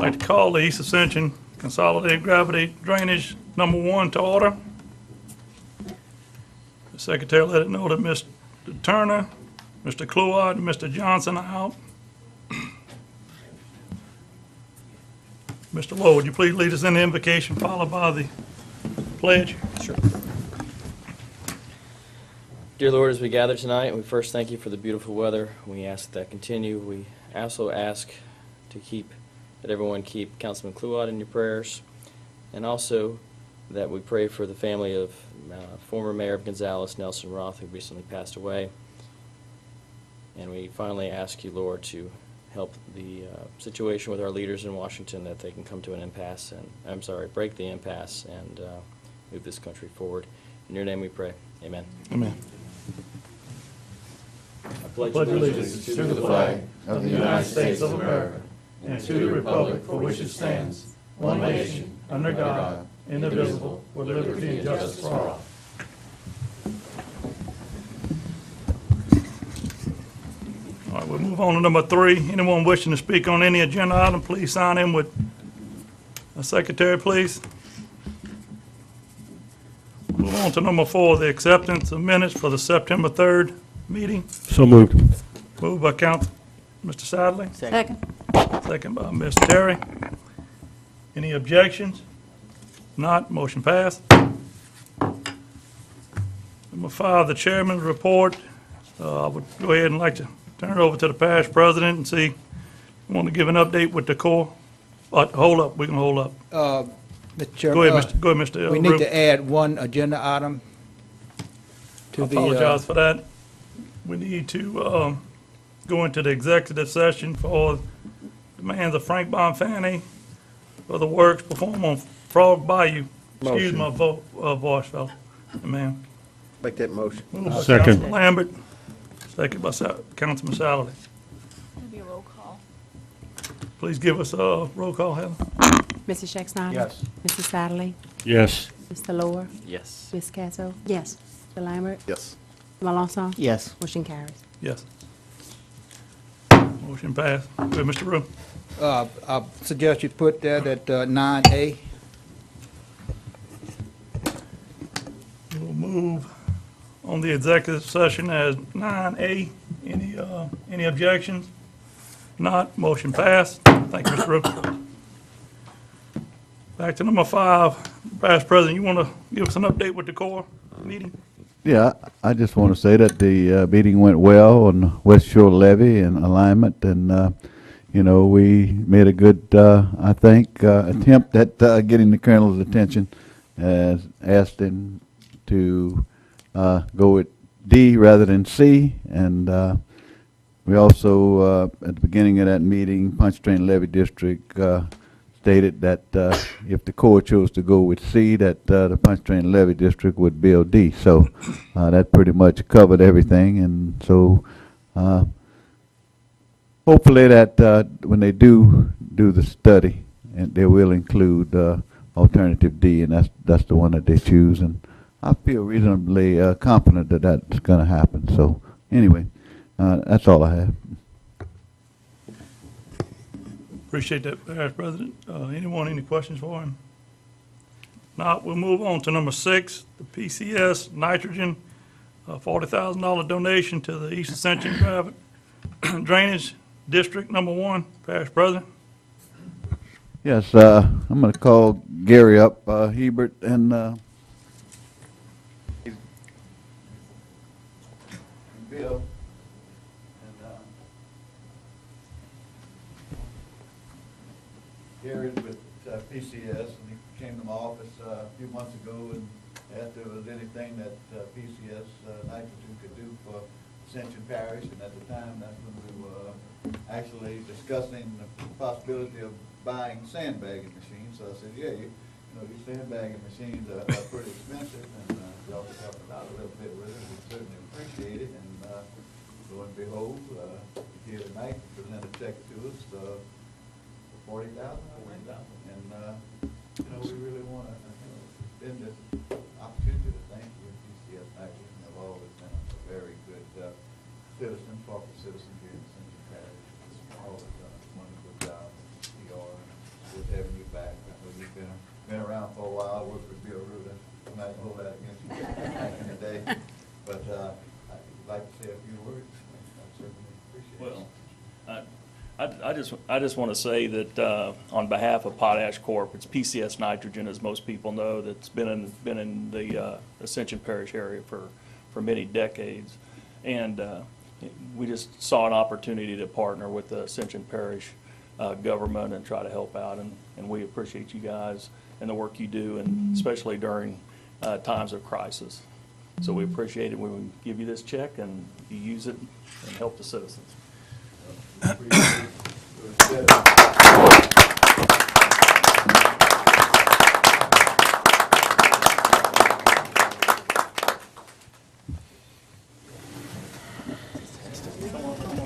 I'd like to call the East Ascension Consolidated Gravity Drainage #1 to order. The secretary let it know that Mr. Turner, Mr. Cloyd, and Mr. Johnson are out. Mr. Lowe, would you please lead us in the invocation followed by the pledge? Sure. Dear Lord, as we gather tonight, we first thank you for the beautiful weather. We ask that continue. We also ask that everyone keep Councilman Cloud in your prayers, and also that we pray for the family of former Mayor of Gonzales, Nelson Roth, who recently passed away. And we finally ask you, Lord, to help the situation with our leaders in Washington, that they can come to an impasse, and break the impasse and move this country forward. In your name we pray. Amen. Amen. I pledge allegiance to the flag of the United States of America and to the republic for which it stands, one nation, under God, indivisible, with liberty and justice for all. All right, we'll move on to number 3. Anyone wishing to speak on any agenda item, please sign in with the secretary, please. Move on to number 4, the acceptance of minutes for the September 3rd meeting. So moved. Moved by Mr. Sadley, Second. second by Ms. Terry. Any objections? Not, motion passed. Number 5, the chairman's report. I would go ahead and like to turn it over to the parish president and see, want to give an update with the core? Hold up, we can hold up. Mr. Chairman. Go ahead, Mr. We need Rube. to add one agenda item to I the. apologize for that. We need to go into the executive session for demands of Frank Bonfanti for the works performed on Frog Bayou. Excuse my voice, fellow. Ma'am. Make that motion. Moved by Second. Councilman Lambert, second by Councilman Salady. It'll be a roll call. Please give us a roll call, Heather. Mr. Scheck-Snyder? Yes. Mr. Satterlee? Yes. Mr. Lower? Yes. Ms. Casso? Yes. Mr. Lambert? Yes. Mr. Melanson? Yes. Motion carries. Yes. Motion passed. Good, Mr. Rue. I suggest you put that at 9A. We'll move on the executive session as 9A. Any objections? Not, motion passed. Thank you, Mr. Rue. Back to number 5. Parish President, you want to give us an update with the core meeting? Yeah, I just want to say that the meeting went well on West Shore levee and alignment, and we made a good, I think, attempt at getting the colonel's attention, as asked him to go with D rather than C, and we also at the beginning of that meeting, Punch Train Levee District stated that if the Corps chose to go with C, that the Punch Train Levee District would build D. So that pretty much covered everything, and so hopefully that when they do the study, and they will include alternative D, and that's the one that they choose. And I feel reasonably confident that that's going to happen. So anyway, that's all I have. Appreciate that, Parish President. Anyone, any questions for him? Not, we'll move on to number 6, the PCS nitrogen, $40,000 donation to the East Ascension Drainage District #1. Parish President. Yes, I'm going to call Gary up, Hebert, and Bill. Gary's with PCS, and he came to my office a few months ago and asked if there was anything that PCS nitrogen could do for Ascension Parish, and at the time, that's when we were actually discussing the possibility of buying sandbagging machines. So I said, yeah, these sandbagging machines are pretty expensive, and y'all could help us out a little bit with it. We certainly appreciate it, and lo and behold, here tonight, present a check to us for $40,000, and we really want to extend this opportunity to thank you, PCS Nitrogen. You've always been a very good citizen, corporate citizen here in Central Parish. Always done a wonderful job. PR been around for a while. I worked with Bill Rudin. I'm not gonna hold that against you back in the day. But I'd like to say a few words. I certainly appreciate it. I just want to say that on behalf of Potash Corp., it's PCS Nitrogen, as most people know, that's been in the Ascension Parish area for many decades. And we just saw an opportunity to partner with the Ascension Parish government and try to help out. And we appreciate you guys and the work you do, and especially during times of crisis. So we appreciate it when we give you this check and you use it and help the citizens.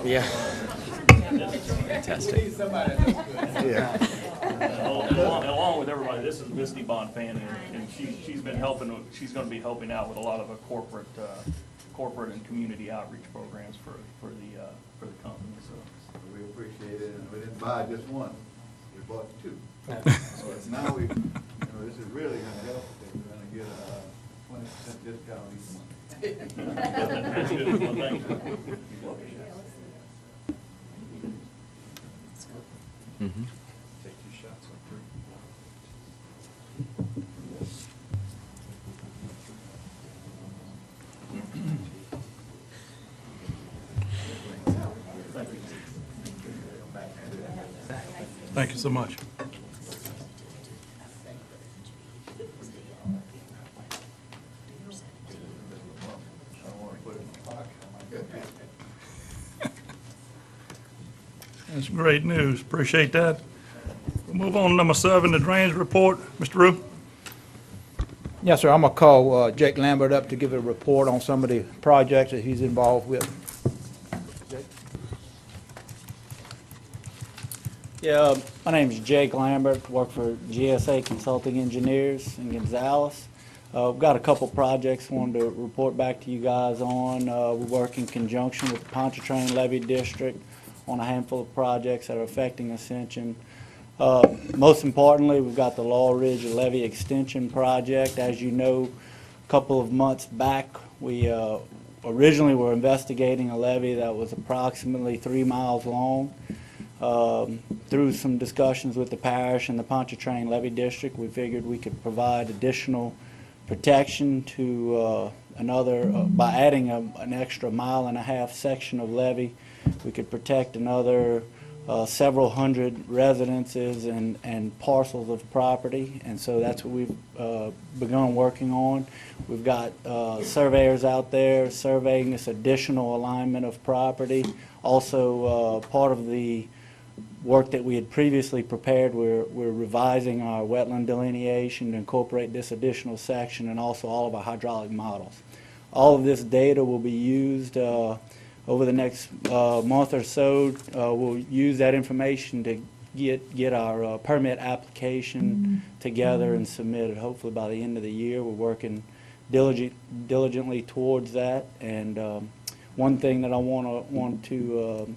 Yeah. Fantastic. Yeah. Along with everybody, this is Misty Bonfanti, and she's been helping. She's going to be helping out with a lot of corporate and community outreach programs for the company. So We appreciate it, and we didn't buy just one, we bought two. So now we, this is really gonna help, because we're gonna get a 20% discount each month. that's good. Well, thank you. Take 2 shots on 3. Thank you so much. I don't wanna put it in my pocket. That's great news. Appreciate that. We'll move on to number 7, the drainage report. Mr. Rue? Yes, sir. I'm going to call Jake Lambert up to give a report on some of the projects that he's involved with. Yeah, my name is Jake Lambert, work for GSA Consulting Engineers in Gonzales. We've got a couple projects I wanted to report back to you guys on. We work in conjunction with the Pontchartrain Levee District on a handful of projects that are affecting Ascension. Most importantly, we've got the Laurel Ridge Levee Extension Project. As you know, a couple of months back, we originally were investigating a levee that was approximately 3 miles long. Through some discussions with the parish and the Pontchartrain Levee District, we figured we could provide additional protection to by adding an extra 1.5 mile section of levee. We could protect another several hundred residences and parcels of property, and so that's what we've begun working on. We've got surveyors out there surveying this additional alignment of property. Also, part of the work that we had previously prepared, we're revising our wetland delineation to incorporate this additional section, and also all of our hydraulic models. All of this data will be used over the next month or so. We'll use that information to get our permit application together and submit it hopefully by the end of the year. We're working diligently towards that. And one thing that I want to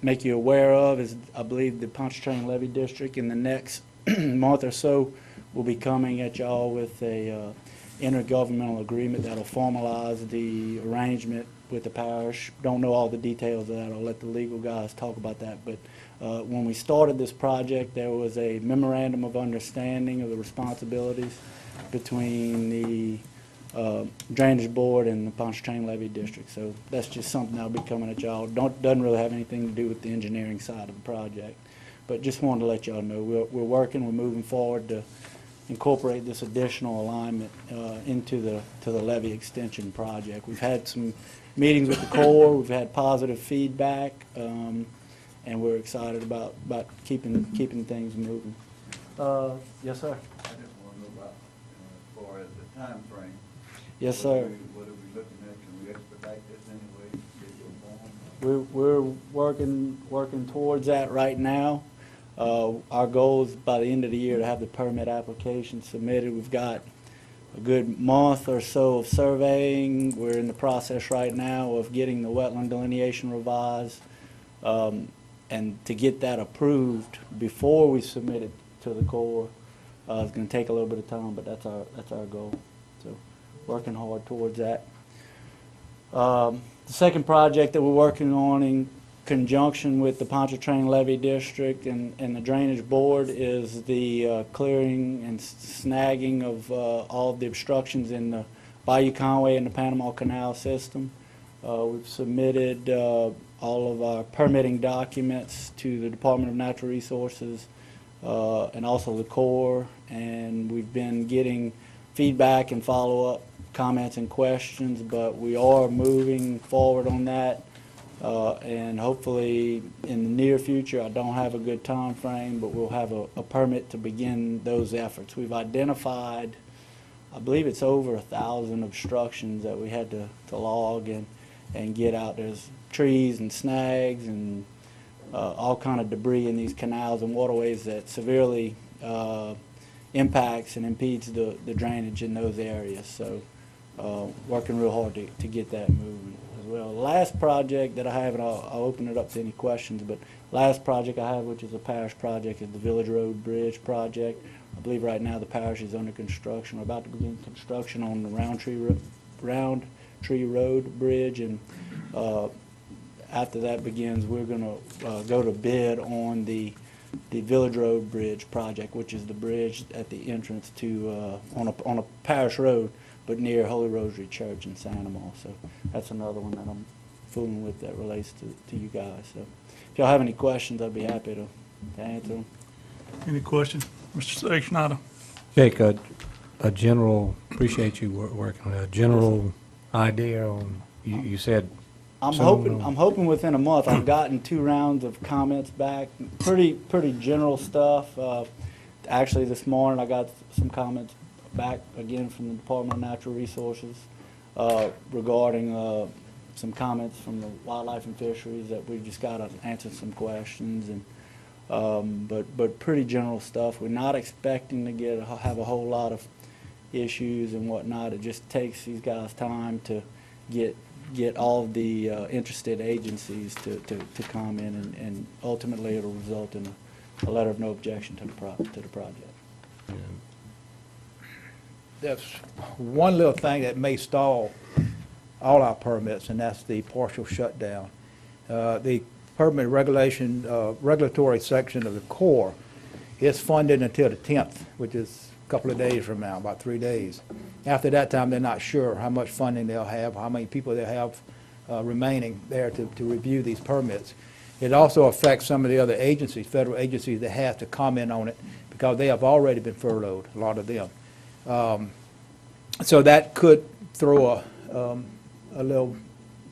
make you aware of is I believe the Pontchartrain Levee District in the next month or so will be coming at y'all with a intergovernmental agreement that'll formalize the arrangement with the parish. Don't know all the details of that. I'll let the legal guys talk about that. But when we started this project, there was a memorandum of understanding of the responsibilities between the Drainage Board and the Pontchartrain Levee District. So that's just something that'll be coming at y'all. Doesn't really have anything to do with the engineering side of the project. But just wanted to let y'all know we're working, we're moving forward to incorporate this additional alignment into the levee extension project. We've had some meetings with the Corps, we've had positive feedback, and we're excited about keeping things moving. Yes, sir. I just want to know about, as far as the time frame. Yes, sir. What are we looking at? Can we expedite this anyway? Get your form? We're working towards that right now. Our goal is by the end of the year to have the permit application submitted. We've got a good month or so of surveying. We're in the process right now of getting the wetland delineation revised. And to get that approved before we submit it to the core. It's going to take a little bit of time, but that's our goal. So, working hard towards that. The second project that we're working on in conjunction with the Pontchartrain Levee District and the Drainage Board is the clearing and snagging of all of the obstructions in the Bayou Conway and the Panama Canal system. We've submitted all of our permitting documents to the Department of Natural Resources and also the Corps, and we've been getting feedback and follow-up comments and questions, but we are moving forward on that. And hopefully in the near future, I don't have a good time frame, but we'll have a permit to begin those efforts. We've identified, I believe it's over 1,000 obstructions that we had to log and get out. There's trees and snags and all kind of debris in these canals and waterways that severely impacts and impedes the drainage in those areas. So working real hard to get that moving as well. The last project that I have, and I'll open it up to any questions, but last project I have, which is a parish project, is the Village Road Bridge project. I believe right now the parish is under construction. We're about to begin construction on the Roundtree Road Bridge, and after that begins, we're going to go to bid on the Village Road Bridge project, which is the bridge at the entrance to on a parish road, but near Holy Rosary Church in Santamar. So that's another one that I'm fooling with that relates to you guys. So if y'all have any questions, I'd be happy to answer them. Any questions? Mr. Schneider? Jake, a general, appreciate you working on a general idea on, you said. I'm soon, hoping within a month. I've gotten 2 rounds of comments back. Pretty general stuff. Actually, this morning I got some comments back again from the Department of Natural Resources regarding some comments from the Wildlife and Fisheries that we've just got to answer some questions, and but pretty general stuff. We're not expecting to have a whole lot of issues and whatnot. It just takes these guys time to get all of the interested agencies to come in, and ultimately it'll result in a letter of no objection to the project. There's one little thing that may stall all our permits, and that's the partial shutdown. The permit regulatory section of the Corps is funded until the 10th, which is a couple of days from now, about 3 days. After that time, they're not sure how much funding they'll have, how many people they'll have remaining there to review these permits. It also affects some of the other agencies, federal agencies, that have to comment on it because they have already been furloughed, a lot of them. So that could throw a little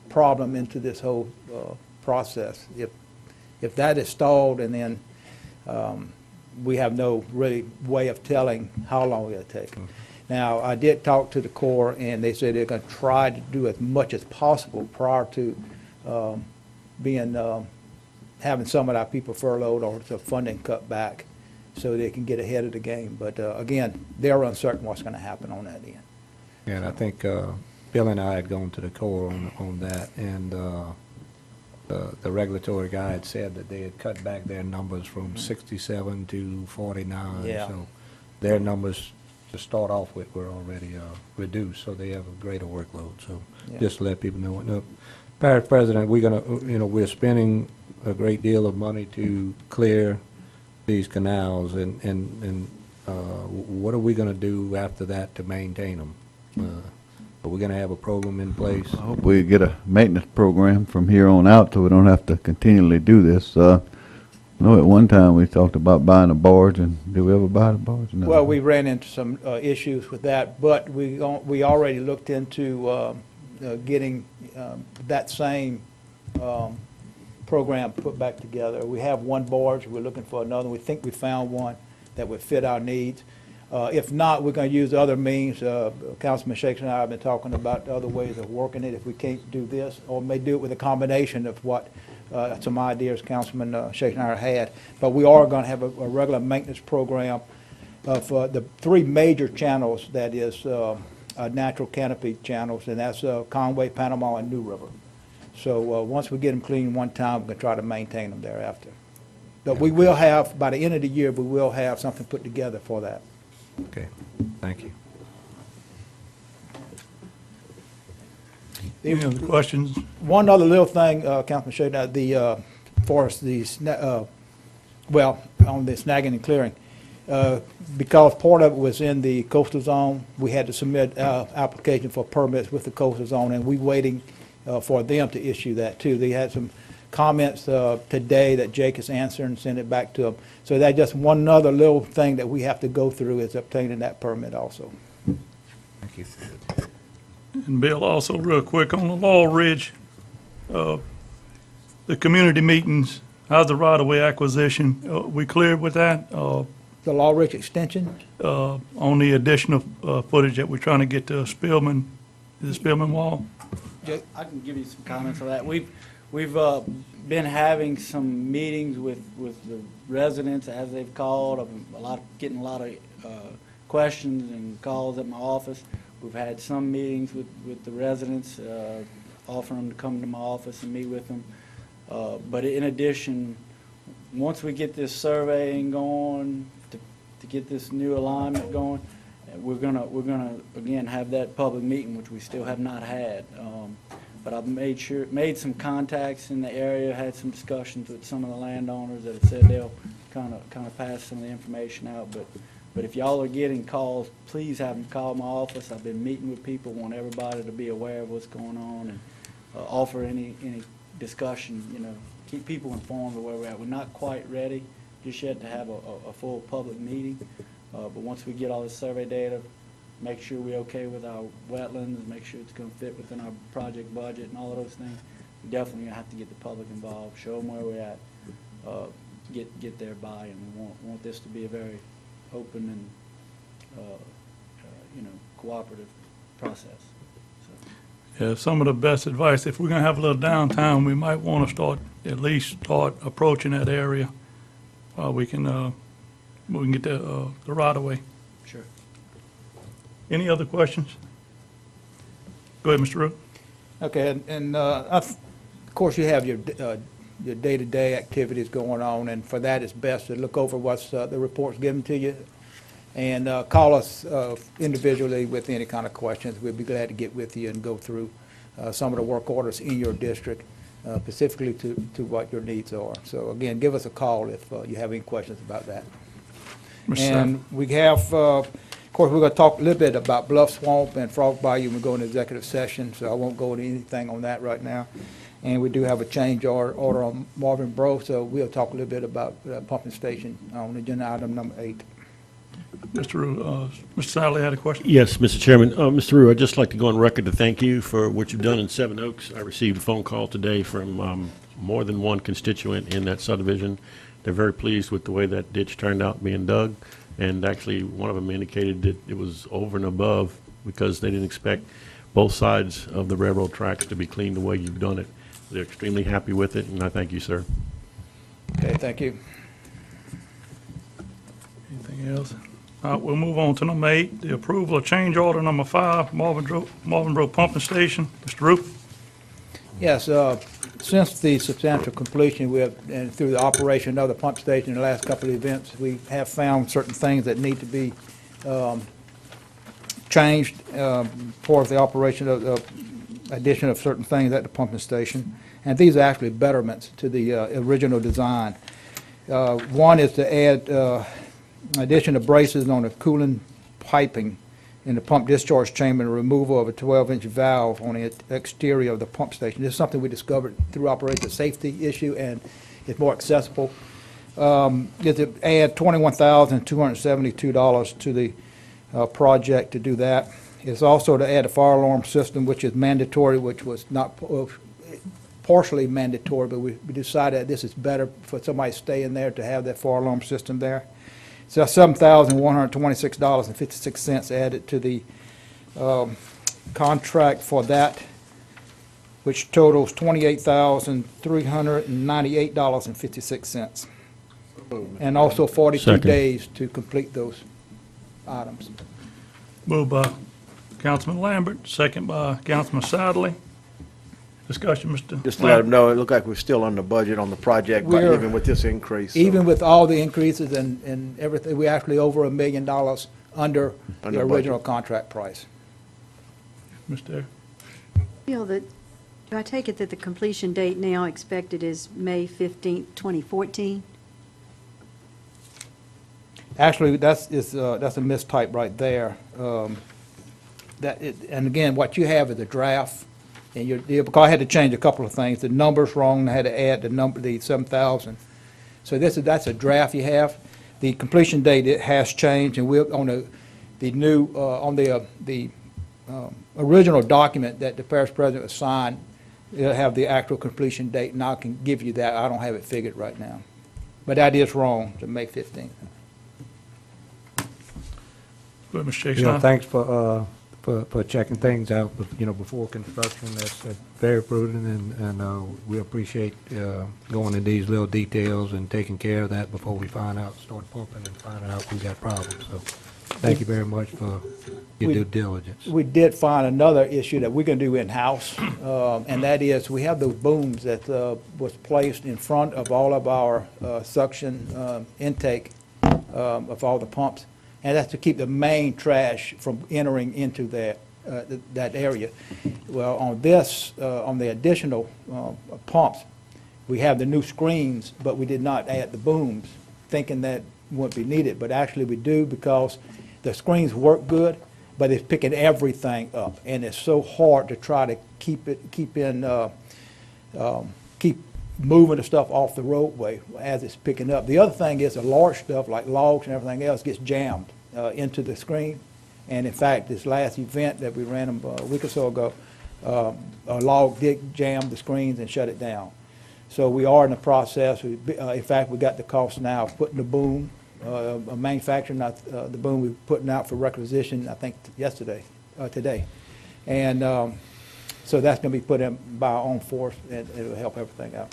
problem into this whole process. If that is stalled, and then we have no really way of telling how long it'll take. Now, I did talk to the Corps, and they said they're going to try to do as much as possible prior to having some of our people furloughed or the funding cut back, so they can get ahead of the game. But again, they're uncertain what's going to happen on that end. Yeah, and I think Bill and I had gone to the Corps on that, and the regulatory guy had said that they had cut back their numbers from 67 to 49. Yeah. So their numbers to start off with were already reduced, so they have a greater workload. So Yeah. just to let people know. Now, Parish President, we're spending a great deal of money to clear these canals, and what are we going to do after that to maintain them? Are we going to have a program in place? I hope we get a maintenance program from here on out so we don't have to continually do this. I know at one time we talked about buying a barge, and did we ever buy the barge? No. Well, we ran into some issues with that, but we already looked into getting that same program put back together. We have one barge. We're looking for another. We think we found one that would fit our needs. If not, we're going to use other means. Councilman Shakes and I have been talking about other ways of working it if we can't do this, or may do it with a combination of what some ideas Councilman Shakes and I had. But we are going to have a regular maintenance program for the 3 major channels, that is natural canopy channels, and that's Conway, Panama, and New River. So once we get them clean one time, we're going to try to maintain them thereafter. But we will have, by the end of the year, we will have something put together for that. Okay, thank you. Any other questions? One other little thing, Councilman Shade, for us, on the snagging and clearing, because part of it was in the coastal zone, we had to submit application for permits with the coastal zone, and we waiting for them to issue that too. They had some comments today that Jake is answering and send it back to them. So that's just one other little thing that we have to go through is obtaining that permit also. Thank you. And Bill, also real quick, on the Laurel Ridge, the community meetings, how's the right-of-way acquisition? We cleared with that, The Law Ridge Extension, on the additional footage that we're trying to get to Spillman, the Spillman Wall? Jake, I can give you some comments on that. We've been having some meetings with the residents, as they've called. Getting a lot of questions and calls at my office. We've had some meetings with the residents, offering them to come to my office and meet with them. But in addition, once we get this surveying going, to get this new alignment going, we're gonna again have that public meeting, which we still have not had. But I've made some contacts in the area, had some discussions with some of the landowners that have said they'll kind of pass some of the information out. But if y'all are getting calls, please have them call my office. I've been meeting with people, want everybody to be aware of what's going on, and offer any discussion, keep people informed of where we're at. We're not quite ready just yet to have a full public meeting, but once we get all this survey data, make sure we're okay with our wetlands, make sure it's going to fit within our project budget and all of those things, we definitely going to have to get the public involved, show them where we're at, get their buy-in. We want this to be a very open and cooperative process. So. Yeah, some of the best advice, if we're gonna have a little downtime, we might wanna at least start approaching that area while we can get the right of way. Sure. Any other questions? Go ahead, Mr. Root. okay, and of course you have your day-to-day activities going on, and for that it's best to look over what's the reports given to you, and call us individually with any kind of questions. We'd be glad to get with you and go through some of the work orders in your district, specifically to what your needs are. So again, give us a call if you have any questions about that. Mr. And we have, of course, we're going to talk a little bit about Bluff Swamp and Frog Bayou when we go into executive session, so I won't go into anything on that right now. And we do have a change order on Marvin Bro, so we'll talk a little bit about pumping station on agenda item number 8. Mr. Root, Mr. Sadler had a question? Yes, Mr. Chairman. Mr. Rue, I'd just like to go on record to thank you for what you've done in Seven Oaks. I received a phone call today from more than one constituent in that subdivision. They're very pleased with the way that ditch turned out being dug, and actually one of them indicated that it was over and above because they didn't expect both sides of the railroad tracks to be cleaned the way you've done it. They're extremely happy with it, and I thank you, sir. Okay, thank you. Anything else? All right, we'll move on to number 8, the approval of change order number 5, Marvin Bro Pumping Station. Mr. Root? Yes, since the substantial completion, we have, and through the operation of the pump station in the last couple of events, we have found certain things that need to be changed for the operation of addition of certain things at the pumping station. And these are actually betterments to the original design. One is to add addition of braces on the cooling piping in the pump discharge chamber and removal of a 12-inch valve on the exterior of the pump station. This is something we discovered through operation safety issue, and it's more accessible. Is to add $21,272 to the project to do that. It's also to add a fire alarm system, which is mandatory, which was not partially mandatory, but we decided that this is better for somebody staying there to have that fire alarm system there. So $7,126.56 added to the contract for that, which totals $28,398.56. And also 42 Second. days to complete those items. Moved by Councilman Lambert, second by Councilman Sadler. Discussion, Mr. Just to let them know, it looked like we're still under budget on the project, but We're- even with this increase. so- Even with all the increases and everything, we're actually over $1 million under the Under original budget. contract price. Mr. Bill, do I take it that the completion date now expected is May 15th, 2014? Actually, that's a mistype right there. And again, what you have is a draft, and because I had to change a couple of things. The number's wrong, I had to add the 7,000. So that's a draft you have. The completion date, it has changed, and we're on the original document that the parish president signed, it'll have the actual completion date, and I can give you that. I don't have it figured right now. But that is wrong, to May 15th. Go ahead, Mr. You Jason. know, thanks for checking things out, before construction. That's very prudent, and we appreciate going in these little details and taking care of that before we start pumping and find out we got problems. So, thank you very much for your due diligence. We did find another issue that we're going to do in-house, and that is, we have those booms that was placed in front of all of our suction intake of all the pumps, and that's to keep the main trash from entering into that area. Well, on the additional pumps, we have the new screens, but we did not add the booms, thinking that wouldn't be needed, but actually we do, because the screens work good, but it's picking everything up, and it's so hard to try to keep moving the stuff off the roadway as it's picking up. The other thing is the large stuff like logs and everything else gets jammed into the screen. And in fact, this last event that we ran a week or so ago, a log did jam the screens and shut it down. So we are in the process. In fact, we got the cost now of putting the boom, manufacturing the boom we're putting out for requisition, I think today. And so that's going to be put in by our own force, and it'll help everything out.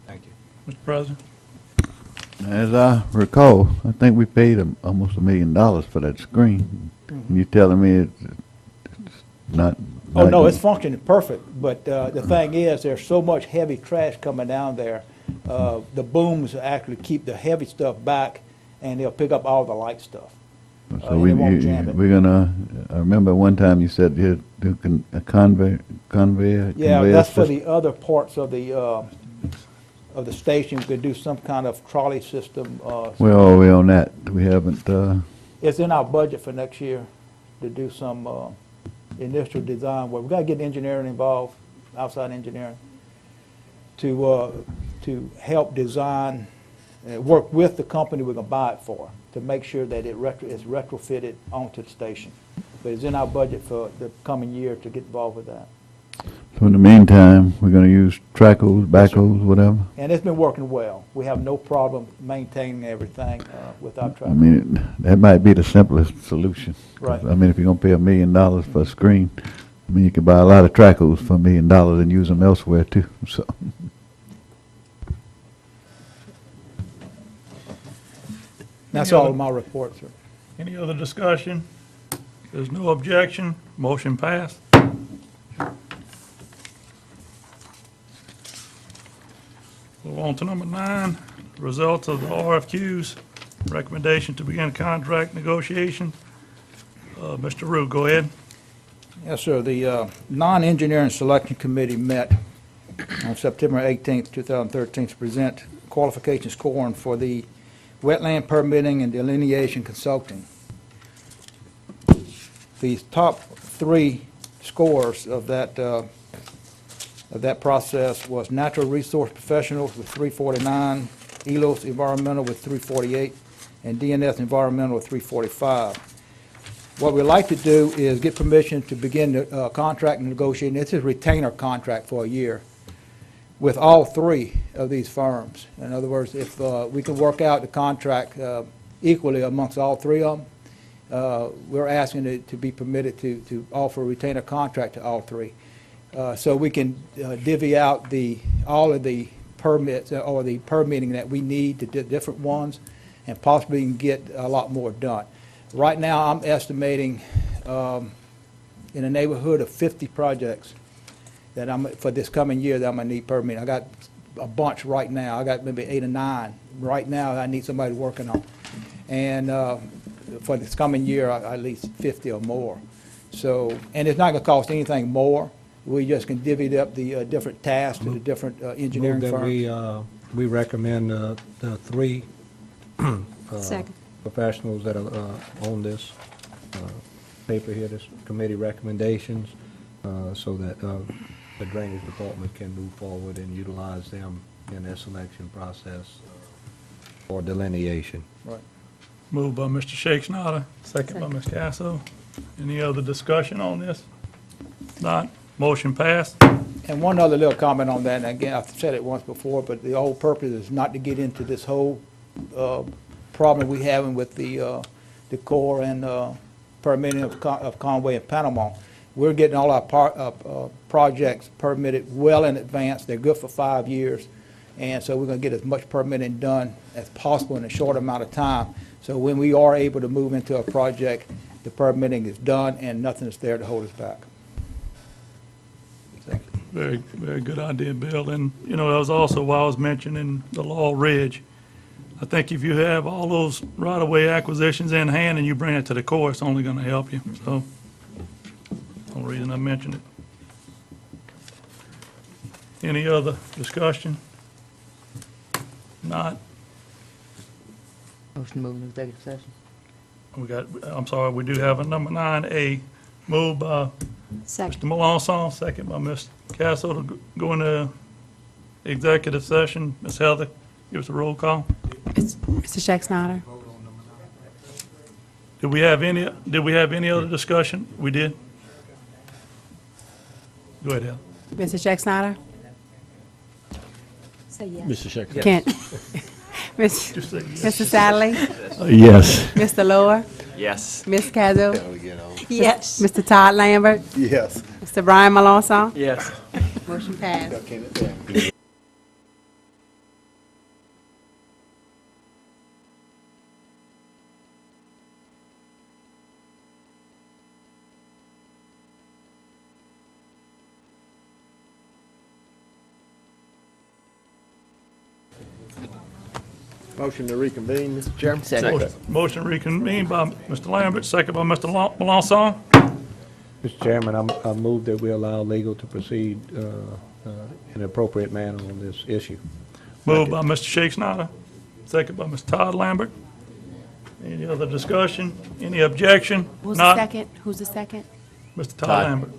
Thank you. Mr. President. As I recall, I think we paid almost $1 million for that screen. You telling me it's not? Oh, no, good? it's functioning perfect, but the thing is, there's so much heavy trash coming down there. The booms actually keep the heavy stuff back, and they'll pick up all the light stuff. So and it won't jam it. we're gonna, I remember one time you said you do a conveyor. Yeah, conveyor that's for system. the other parts of the station. We could do some kind of trolley system. Where are we on that? We haven't, It's in our budget for next year to do some initial design work. We've got to get engineering involved, outside engineering, to help design, work with the company we're going to buy it for, to make sure that it's retrofitted onto the station. But it's in our budget for the coming year to get involved with that. so in the meantime, we're gonna use tracos, backhoes, whatever? And it's been working well. We have no problem maintaining everything without I traffic. mean, that might be the simplest solution. 'Cause, Right. I mean, if you're gonna pay $1 million for a screen, I mean, you could buy a lot of tracos for $1 million and use them elsewhere too, so. That's all of my report, sir. Any other discussion? There's no objection. Motion passed. Move on to number 9, results of the RFQs. Recommendation to begin contract negotiation. Mr. Rue, go ahead. Yes, sir. The non-engineering selection committee met on September 18th, 2013, to present qualification scoring for the wetland permitting and delineation consulting. The top 3 scores of that process was Natural Resource Professionals with 349, ELOS Environmental with 348, and DNS Environmental with 345. What we'd like to do is get permission to begin the contract negotiating. It's a retainer contract for a year with all 3 of these firms. In other words, if we can work out the contract equally amongst all 3 of them, we're asking it to be permitted to offer a retainer contract to all 3. So we can divvy out all of the permits or the permitting that we need, the different ones, and possibly can get a lot more done. Right now, I'm estimating in the neighborhood of 50 projects that for this coming year, that I'm gonna need permit. I got a bunch right now. I got maybe 8 or 9 right now that I need somebody working on. And for this coming year, at least 50 or more. So, and it's not gonna cost anything more. We just can divvy up the different tasks to the different engineering Move that firms. we recommend the 3 Second. professionals that are on this paper here, this committee recommendations, so that the drainage department can move forward and utilize them in their selection process for delineation. Right. Moved by Mr. Shakespeare, second by Ms. Casso. Any other discussion on this? Not, motion passed. And one other little comment on that, and again, I've said it once before, but the whole purpose is not to get into this whole problem we having with the Corps and permitting of Conway and Panama. We're getting all our projects permitted well in advance. They're good for 5 years. And so we're going to get as much permitting done as possible in a short amount of time. So when we are able to move into a project, the permitting is done and nothing is there to hold us back. Very, very good idea, Bill. And, you know, that was also why I was mentioning the Law Ridge. I think if you have all those right-of-way acquisitions in hand and you bring it to the Corps, it's only going to help you. So, the only reason I mentioned it. Any other discussion? Not. Motion to move into executive session. We got, I'm sorry, we do have a number 9A, moved by Second. Mr. Melanson, second by Ms. Casso to go into executive session. Ms. Heather, give us a roll call. Mr. Shakespeare? Did we have any other discussion? We did? Go ahead, Heather. Mr. Shakespeare? Say yes. Mr. Shakespeare? Kent? Just say yes. Mr. Sadley? Yes. Mr. Lower? Yes. Ms. Cazzo? Yes. Mr. Todd Lambert? Yes. Mr. Brian Melanson? Yes. Motion passed. Motion to reconvene, Mr. Chairman? Motion reconvened by Mr. Lambert, second by Mr. Melanson. Mr. Chairman, I move that we allow legal to proceed in an appropriate manner on this issue. Moved by Mr. Shakespeare, second by Mr. Todd Lambert. Any other discussion? Any objection? Who's the Not, second? Who's the second? Mr. Todd Lambert.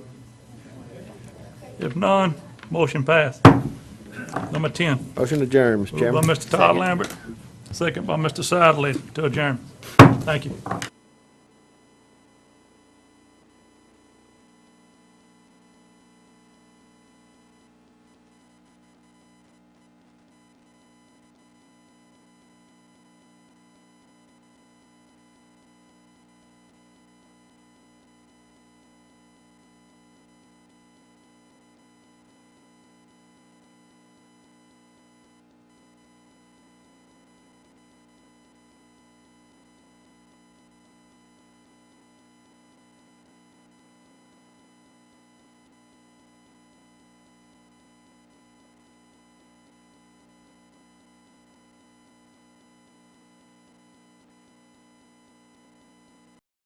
If none, motion passed. Number 10. Motion adjourned, Mr. Moved by Chairman. Mr. Todd Lambert, second by Mr. Sadley to adjourn. Thank you.